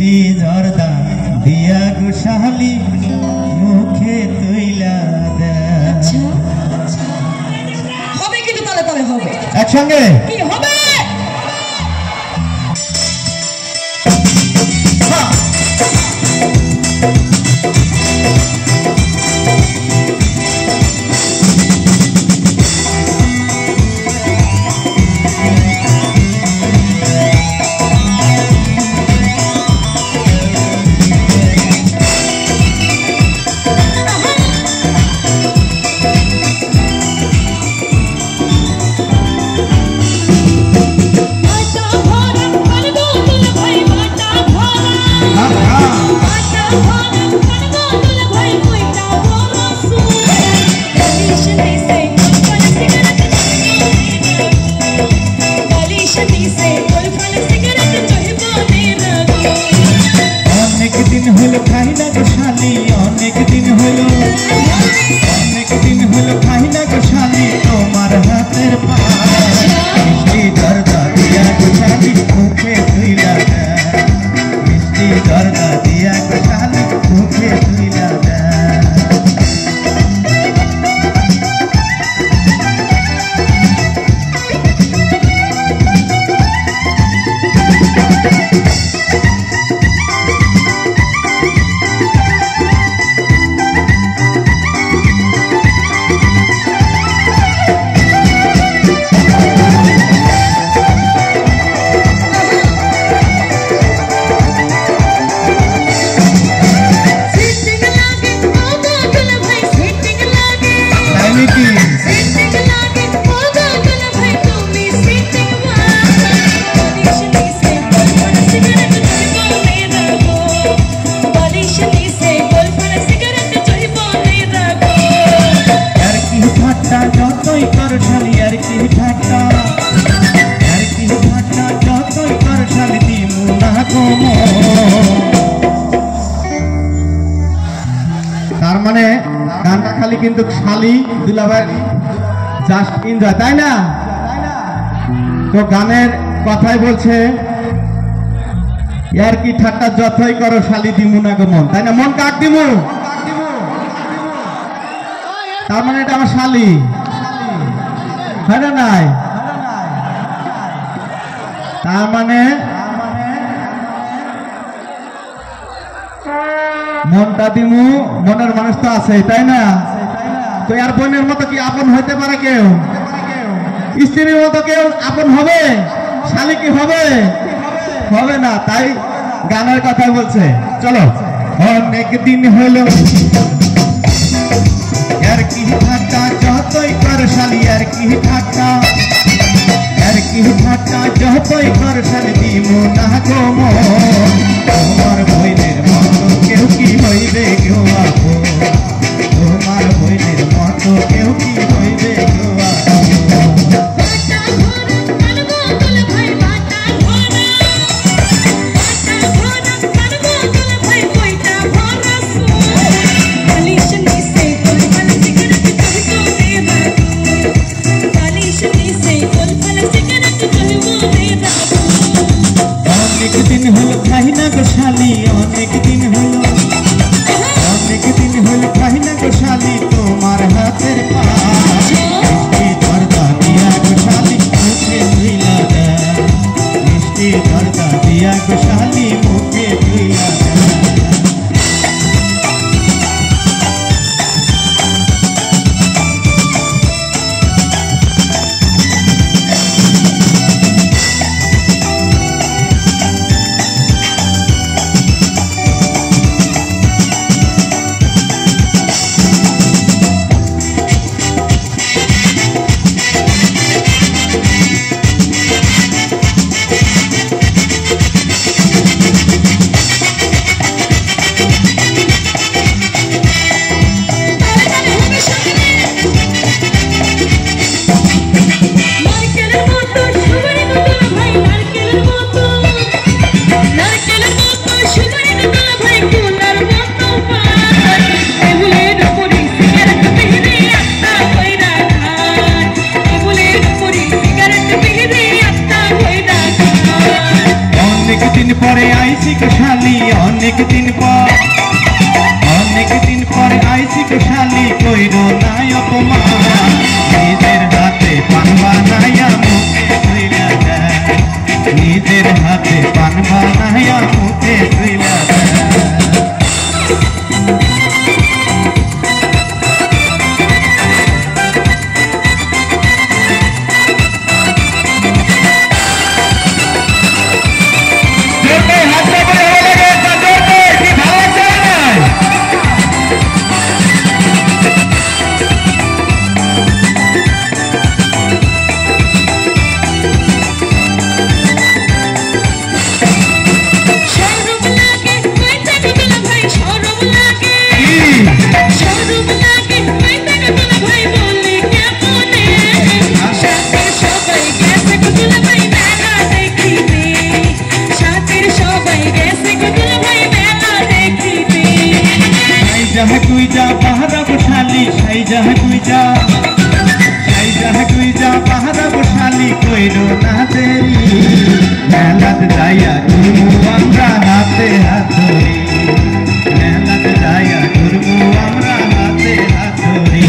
মিষ্টি জর্দা দিয়া গোশালি মুখে তুইলা দে। হবে কিন্তু তালে তালে হবে একসঙ্গে কি হবে? তার মানে গানটা খালি কিন্তু শালি দুলাভাই জাস্ট এনজয়, তাই না? তো গানের কথাই বলছে ইয়ার কি ঠাট্টা যতই করো শালি দিমু না গো মন, তাই না? মন কাক দিমু, তার মানে এটা আমার শালি, হয় না? নাই, তার মানে মনটা দিমু, মনের মানুষ তো আছে, তাই না? তো আর বোনের মতো কি আপন হইতে পারে কেউ? স্ত্রীর মতো কেউ আপন হবে? শালি কি হবে? হবে না। তাই গানের কথা বলছে। চলো, অনেক দিন হলো আর কি ঠাট্টা যতই কর শালি, আর কি ঠাট্টা, আর কি ঠাট্টা যতই কর শালি দিমু না গো মন। তোমার বইনের মতো কেউ কি হইবে কেউ আপন, তোমার বইনের মতো কেউ কি হইবে কেউ আপন। অনেক দিন হলো খাই না গো শালি, অনেক দিন হলো, অনেক দিন হলো খাই না গো শালি তোমার হাতের পাশ। মিষ্টি দরদা দিয়া গো শালি মুখে তুইলা দে, মিষ্টি দরদা দিয়া গো শালি মুখে তুইলা দে। দিন পরে আইছি কুশালি অনেক দিন পরে আইছি কুশালি কইরো নাই অপমান নিজের হাতে পান বানাইয়া মুখে তুইলা দেয় নিজের হাতে পান বানাইয়া মুখে তুইলা দেয় কুইজা পাহাড়া বসালি সাইজা কুইজা পাহাড়া বসালি কইরো না দেরি মেলাত যাইয়া ঘুরবো আমরা হাতে হাত ধরি মেলাত যাইয়া ঘুরবো আমরা হাতে হাত ধরি